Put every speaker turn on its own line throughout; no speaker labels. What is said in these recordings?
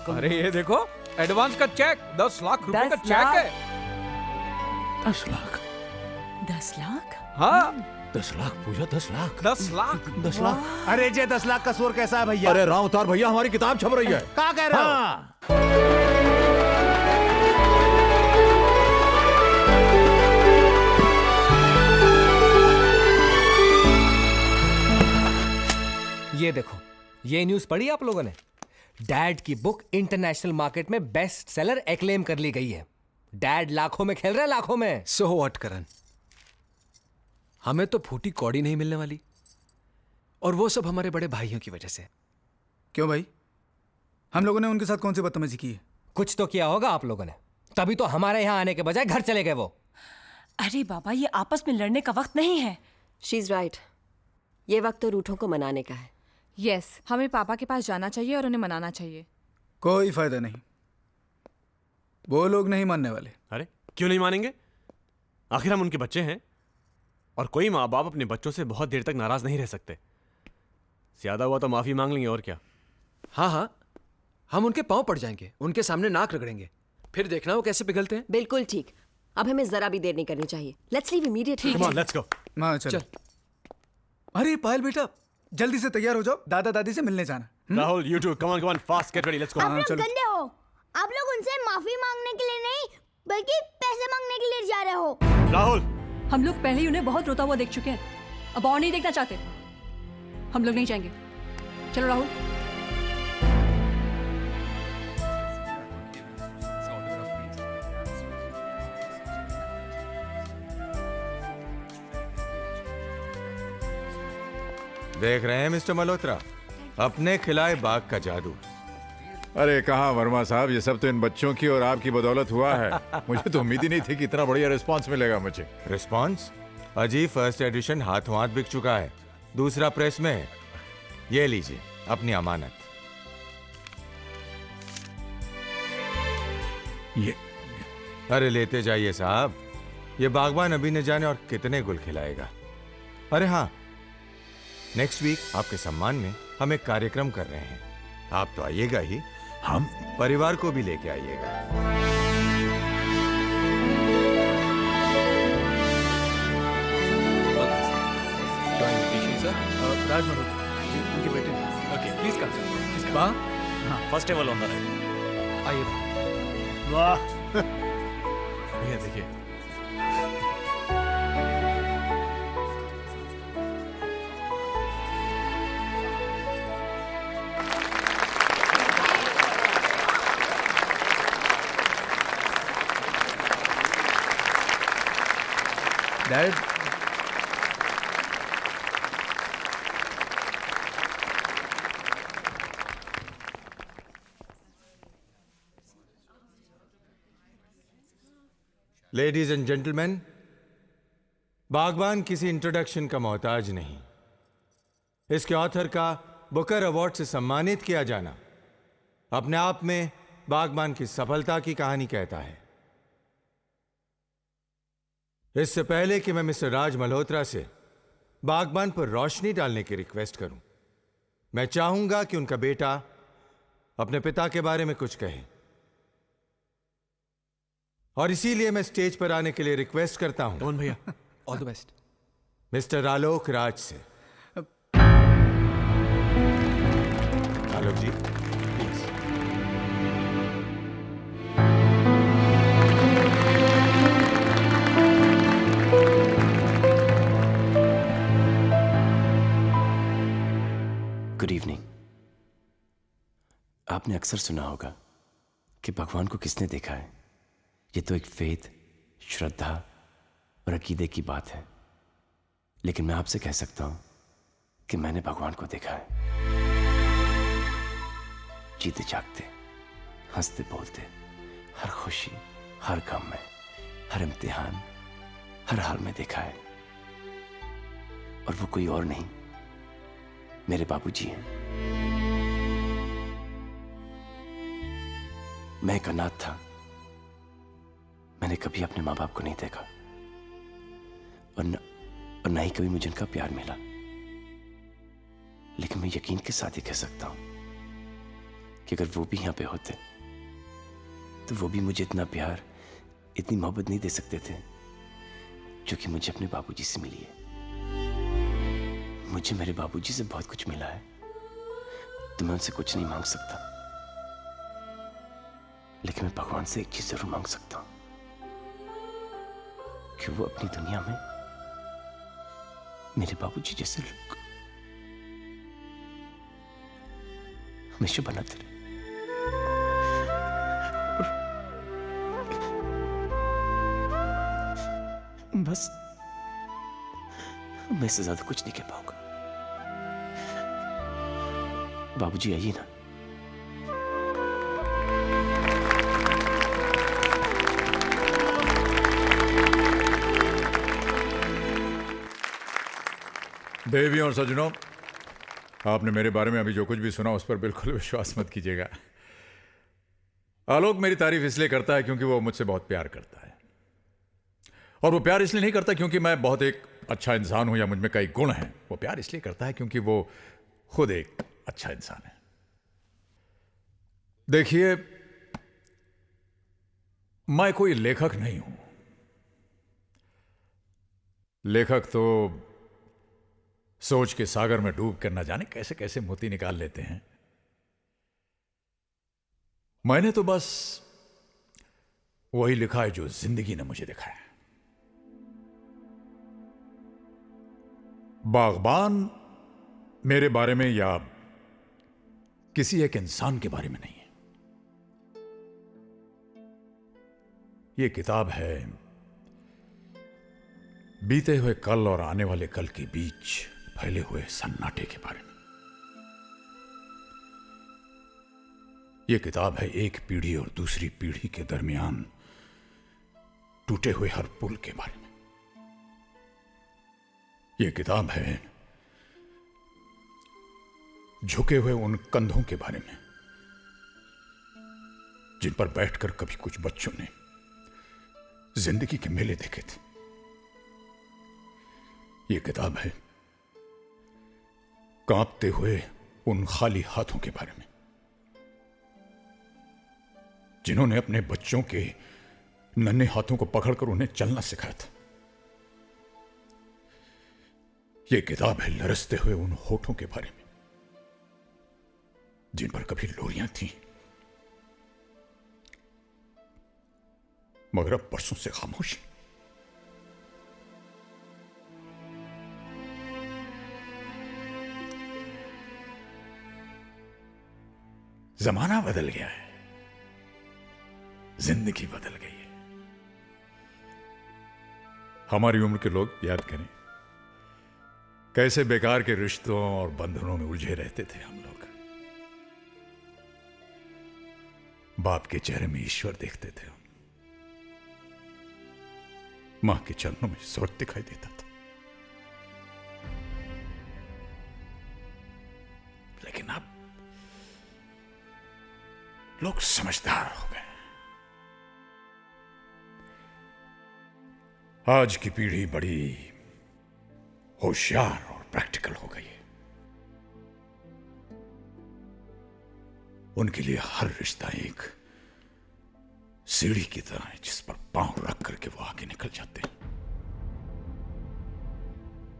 अरे ये देखो, एडवांस का चेक, 10 लाख रुपए का
10
चेक है।
10 लाख?
10 लाख?
हाँ
10 लाख पूजा, 10 लाख?
10 लाख।
10 लाख?
अरे जे 10 लाख का शोर कैसा है भैया?
अरे राव उतार भैया, हमारी किताब छप रही है।
क्या कह रहे हो?
हाँ।
ये देखो, ये न्यूज पढ़ी आप लोगों ने? डैड की बुक इंटरनेशनल मार्केट में बेस्ट सेलर एक्लेम कर ली गई है। डैड लाखों में खेल रहे हैं, लाखों में।
सो व्हाट करण, हमें तो फूटी कौड़ी नहीं मिलने वाली, और वो सब हमारे बड़े भाइयों की वजह से।
क्यों भाई, हम लोगों ने उनके साथ कौन सी बदतमीजी की है?
कुछ तो किया होगा आप लोगों ने, तभी तो हमारे यहाँ आने के बजाय घर चले गए वो।
अरे बाबा, ये आपस में लड़ने का वक्त नहीं है।
शी इज राइट, ये वक्त तो रूठों को मनाने का है।
यस, हमें पापा के पास जाना चाहिए और उन्हें मनाना चाहिए।
कोई फायदा नहीं, वो लोग नहीं मानने वाले।
अरे क्यों नहीं मानेंगे? आखिर हम उनके बच्चे हैं, और कोई माँ बाप अपने बच्चों से बहुत देर तक नाराज नहीं रह सकते। ज्यादा हुआ तो माफी मांग लेंगे, और क्या।
हाँ हाँ, हम उनके पांव पड़ जाएंगे, उनके सामने नाक रगड़ेंगे, फिर देखना वो कैसे पिघलते हैं।
बिल्कुल ठीक, अब हमें जरा भी देर नहीं करनी चाहिए। Let's leave immediately.
Come on, let's go.
हाँ चल। अरे पायल बेटा, जल्दी से तैयार हो जाओ, दादा दादी से मिलने जाना।
Rahul, you too, come on, fast, get ready, let's go.
आप लोग
चलो।
गंदे हो। आप लोग उनसे माफी मांगने के लिए नहीं, बल्कि पैसे मांगने के लिए जा रहे हो।
राहुल,
हम लोग पहले ही उन्हें बहुत रोता हुआ देख चुके हैं, अब और नहीं देखना चाहते। हम लोग नहीं जाएंगे। चलो राहुल।
देख रहे हैं मिस्टर मल्होत्रा, अपने खिलाए बाग का जादू।
अरे कहाँ वर्मा साहब, ये सब तो इन बच्चों की और आपकी बदौलत हुआ है। मुझे तो उम्मीद ही नहीं थी कि इतना बढ़िया रिस्पांस मिलेगा मुझे।
रिस्पांस? अजी, फर्स्ट एडिशन हाथों हाथ बिक चुका है, दूसरा प्रेस में है। ये लीजिए अपनी अमानत।
ये
अरे लेते जाइए साहब, ये बागबान अभी न जाने और कितने गुल खिलाएगा। अरे हाँ, नेक्स्ट वीक आपके सम्मान में हम एक कार्यक्रम कर रहे हैं, आप तो आइएगा ही,
हम
परिवार को भी लेके आइएगा।
राज मल्होत्रा जी, उनके बेटे।
Okay, please come.
वाह,
first table on the right.
आइए
वाह।
भैया देखिए,
डैड,
लेडीज एंड जेंटलमैन, बागबान किसी इंट्रोडक्शन का मोहताज नहीं। इसके ऑथर का बुकर अवार्ड से सम्मानित किया जाना अपने आप में बागबान की सफलता की कहानी कहता है। इससे पहले कि मैं मिस्टर राज मल्होत्रा से बागबान पर रोशनी डालने की रिक्वेस्ट करूं, मैं चाहूंगा कि उनका बेटा अपने पिता के बारे में कुछ कहे, और इसीलिए मैं स्टेज पर आने के लिए रिक्वेस्ट करता हूं
कौन भैया, all the best.
Mister Alok Raj से। आलोक जी प्लीज।
Good evening. आपने अक्सर सुना होगा कि भगवान को किसने देखा है। ये तो एक फेथ, श्रद्धा और अकीदे की बात है, लेकिन मैं आपसे कह सकता हूं कि मैंने भगवान को देखा है। जीते जागते, हंसते बोलते, हर खुशी, हर गम में, हर इम्तिहान, हर हाल में देखा है। और वो कोई और नहीं, मेरे बाबूजी हैं। मैं एक अनाथ था, मैंने कभी अपने माँ बाप को नहीं देखा, और न ही कभी मुझे उनका प्यार मिला। लेकिन मैं यकीन के साथ ही कह सकता हूं कि अगर वो भी यहां पे होते तो वो भी मुझे इतना प्यार, इतनी मोहब्बत नहीं दे सकते थे जो कि मुझे अपने बाबूजी से मिली है। मुझे मेरे बाबूजी से बहुत कुछ मिला है, तो मैं उनसे कुछ नहीं मांग सकता, लेकिन मैं भगवान से एक चीज जरूर मांग सकता हूं कि वो अपनी दुनिया में मेरे बाबूजी जैसे लोग हमेशा बनाते रहे। बस मैं इससे ज्यादा कुछ नहीं कह पाऊंगा। बाबूजी आइए ना।
देवियों और सज्जनों, आपने मेरे बारे में अभी जो कुछ भी सुना उस पर बिल्कुल विश्वास मत कीजिएगा। आलोक मेरी तारीफ इसलिए करता है क्योंकि वो मुझसे बहुत प्यार करता है, और वो प्यार इसलिए नहीं करता क्योंकि मैं बहुत एक अच्छा इंसान हूं या मुझ में कई गुण हैं। वो प्यार इसलिए करता है क्योंकि वो खुद एक अच्छा इंसान है। देखिए, मैं कोई लेखक नहीं हूं। लेखक तो सोच के सागर में डूब कर न जाने कैसे कैसे मोती निकाल लेते हैं। मैंने तो बस वही लिखा है जो जिंदगी ने मुझे दिखाया। बागबान मेरे बारे में या किसी एक इंसान के बारे में नहीं है। यह किताब है बीते हुए कल और आने वाले कल के बीच फैले हुए सन्नाटे के बारे में। यह किताब है एक पीढ़ी और दूसरी पीढ़ी के दरमियान टूटे हुए हर पुल के बारे में। यह किताब है झुके हुए उन कंधों के बारे में जिन पर बैठकर कभी कुछ बच्चों ने जिंदगी के मेले देखे थे। यह किताब है कांपते हुए उन खाली हाथों के बारे में जिन्होंने अपने बच्चों के नन्हे हाथों को पकड़कर उन्हें चलना सिखाया था। यह किताब है लरसते हुए उन होठों के बारे में जिन पर कभी लोरियां थीं, मगर अब बरसों से खामोशी। जमाना बदल गया है, जिंदगी बदल गई है। हमारी उम्र के लोग याद करें कैसे बेकार के रिश्तों और बंधनों में उलझे रहते थे हम लोग। बाप के चेहरे में ईश्वर देखते थे हम, मां के चरणों में स्वर्ग दिखाई देता था। लेकिन अब लोग समझदार हो गए। आज की पीढ़ी बड़ी होशियार और प्रैक्टिकल हो गई है। उनके लिए हर रिश्ता एक सीढ़ी की तरह है जिस पर पांव रख करके वो आगे निकल जाते हैं,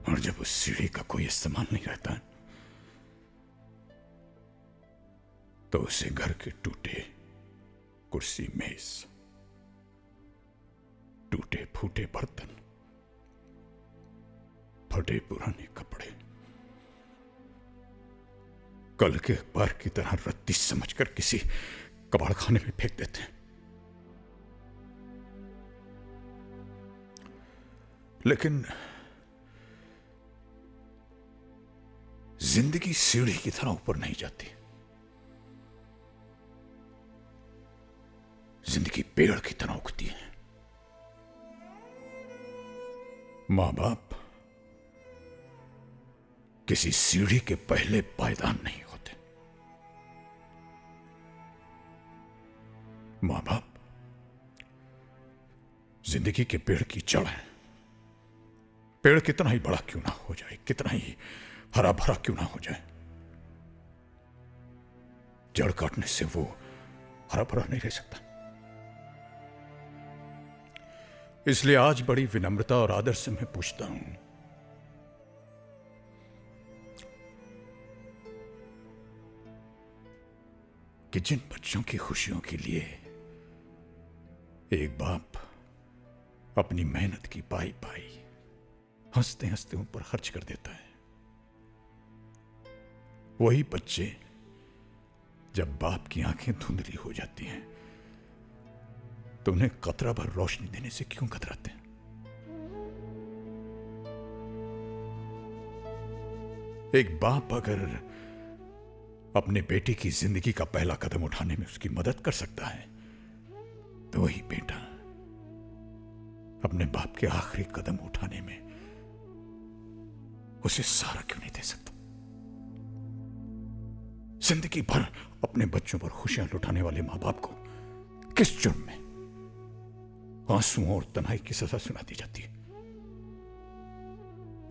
और जब उस सीढ़ी का कोई इस्तेमाल नहीं रहता है तो उसे घर के टूटे कुर्सी मेज, टूटे फूटे बर्तन, फटे पुराने कपड़े, कल के अखबार की तरह रत्ती समझकर किसी कबाड़खाने में फेंक देते हैं। लेकिन जिंदगी सीढ़ी की तरह ऊपर नहीं जाती। जिंदगी पेड़ की तरह उगती है। मां बाप किसी सीढ़ी के पहले पायदान नहीं होते। मां बाप जिंदगी के पेड़ की जड़ है। पेड़ कितना ही बड़ा क्यों ना हो जाए, कितना ही हरा भरा क्यों ना हो जाए, जड़ काटने से वो हरा भरा नहीं रह सकता। इसलिए आज बड़ी विनम्रता और आदर से मैं पूछता हूं, कि जिन बच्चों की खुशियों के लिए एक बाप अपनी मेहनत की पाई पाई हंसते हंसते उन पर खर्च कर देता है, वही बच्चे जब बाप की आंखें धुंधली हो जाती हैं तो उन्हें कतरा भर रोशनी देने से क्यों कतराते हैं? एक बाप अगर अपने बेटे की जिंदगी का पहला कदम उठाने में उसकी मदद कर सकता है, तो वही बेटा अपने बाप के आखिरी कदम उठाने में उसे सहारा क्यों नहीं दे सकता? जिंदगी भर अपने बच्चों पर खुशियां लुटाने वाले मां बाप को किस जुर्म में आंसुओं और तन्हाई की सजा सुना दी जाती है?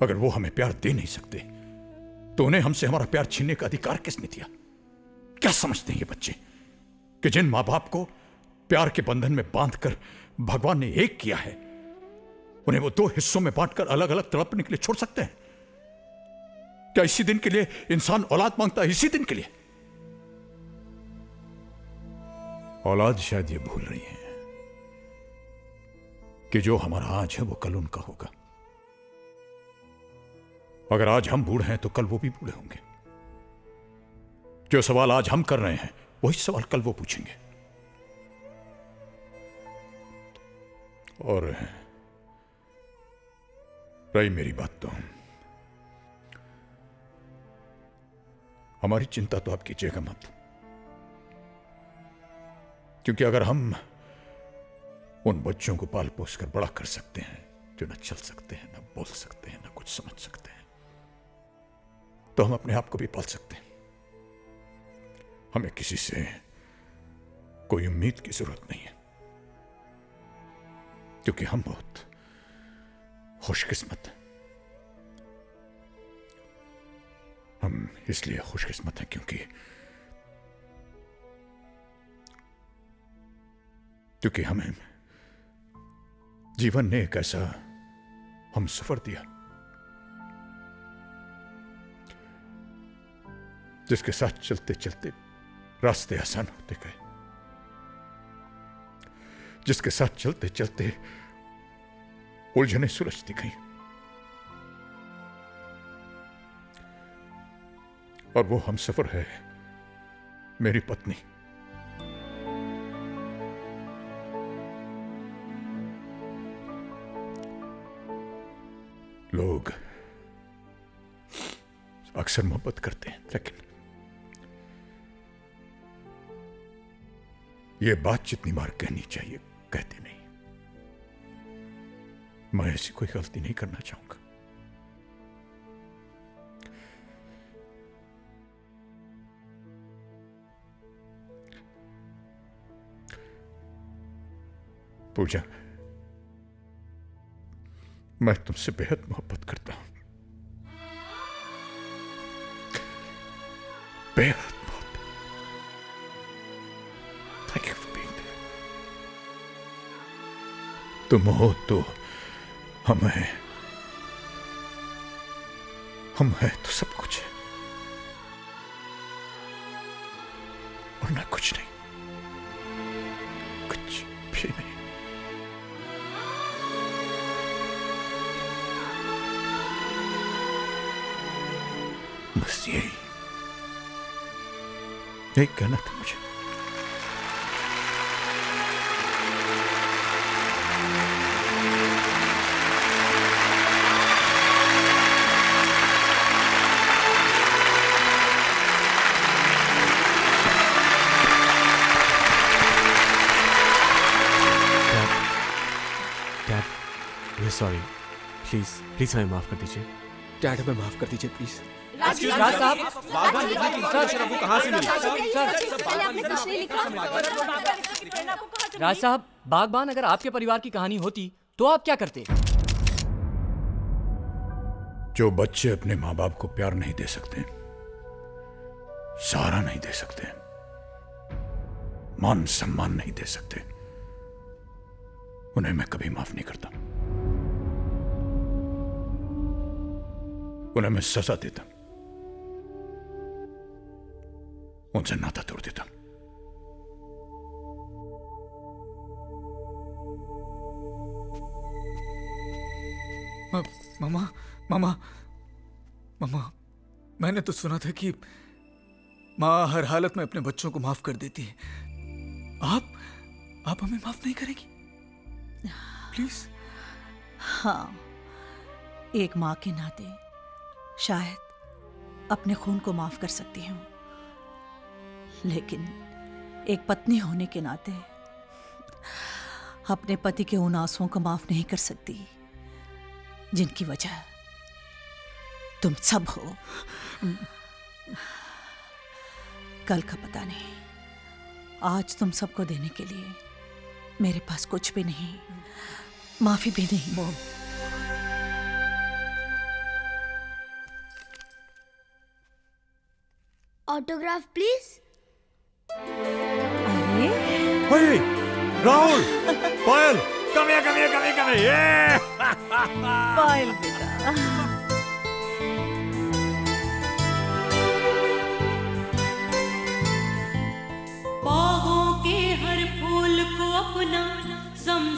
अगर वो हमें प्यार दे नहीं सकते तो उन्हें हमसे हमारा प्यार छीनने का अधिकार किसने दिया? क्या समझते हैं ये बच्चे कि जिन मां बाप को प्यार के बंधन में बांधकर भगवान ने एक किया है, उन्हें वो दो हिस्सों में बांटकर अलग अलग तड़पने के लिए छोड़ सकते हैं? क्या इसी दिन के लिए इंसान औलाद मांगता है? इसी दिन के लिए? औलाद शायद ये भूल रही है कि जो हमारा आज है वो कल उनका होगा। अगर आज हम बूढ़े हैं तो कल वो भी बूढ़े होंगे। जो सवाल आज हम कर रहे हैं वही सवाल कल वो पूछेंगे। और रही मेरी बात, तो हमारी चिंता तो आप कीजिएगा मत, क्योंकि अगर हम उन बच्चों को पाल पोस कर बड़ा कर सकते हैं जो न चल सकते हैं, न बोल सकते हैं, न कुछ समझ सकते हैं, तो हम अपने आप को भी पाल सकते हैं। हमें किसी से कोई उम्मीद की जरूरत नहीं है, क्योंकि हम बहुत खुशकिस्मत हैं। हम इसलिए खुशकिस्मत हैं क्योंकि हमें जीवन ने एक ऐसा हम सफर दिया जिसके साथ चलते चलते रास्ते आसान होते गए, जिसके साथ चलते चलते उलझने सुलझती गई, और वो हम सफर है मेरी पत्नी। लोग अक्सर मोहब्बत करते हैं, लेकिन ये बात जितनी बार कहनी चाहिए कहते नहीं। मैं ऐसी कोई गलती नहीं करना चाहूंगा। पूजा, मैं तुमसे बेहद मोहब्बत करता हूं, बेहद मोहब्बत। Thank you for being there. तुम हो तो हम हैं तो सब कुछ है, और ना कुछ नहीं, कुछ भी नहीं। बस यही कहना था मुझे।
डैड, सॉरी, प्लीज हमें माफ कर दीजिए।
डैड, हमें माफ कर दीजिए प्लीज।
राज साहब,
कहां से मिली?
राज साहब, बागबान अगर आपके परिवार की कहानी होती तो आप क्या करते?
जो बच्चे अपने मां बाप को प्यार नहीं दे सकते, सहारा नहीं दे सकते, मान सम्मान नहीं दे सकते, उन्हें मैं कभी माफ नहीं करता। उन्हें मैं सजा देता, उनसे नाता तोड़ देता।
मामा मामा मामा, मैंने तो सुना था कि माँ हर हालत में अपने बच्चों को माफ कर देती है। आप हमें माफ नहीं करेगी प्लीज?
हाँ, एक माँ के नाते शायद अपने खून को माफ कर सकती हूँ, लेकिन एक पत्नी होने के नाते अपने पति के उन आंसुओं को माफ नहीं कर सकती जिनकी वजह तुम सब हो। कल का पता नहीं, आज तुम सबको देने के लिए मेरे पास कुछ भी नहीं, माफी भी नहीं।
Autograph please.
Hey, Rahul, Payal, come here, come here, come here, come here. Yeah!
पायल बेटा,
बाहों के हर फूल को अपना समझ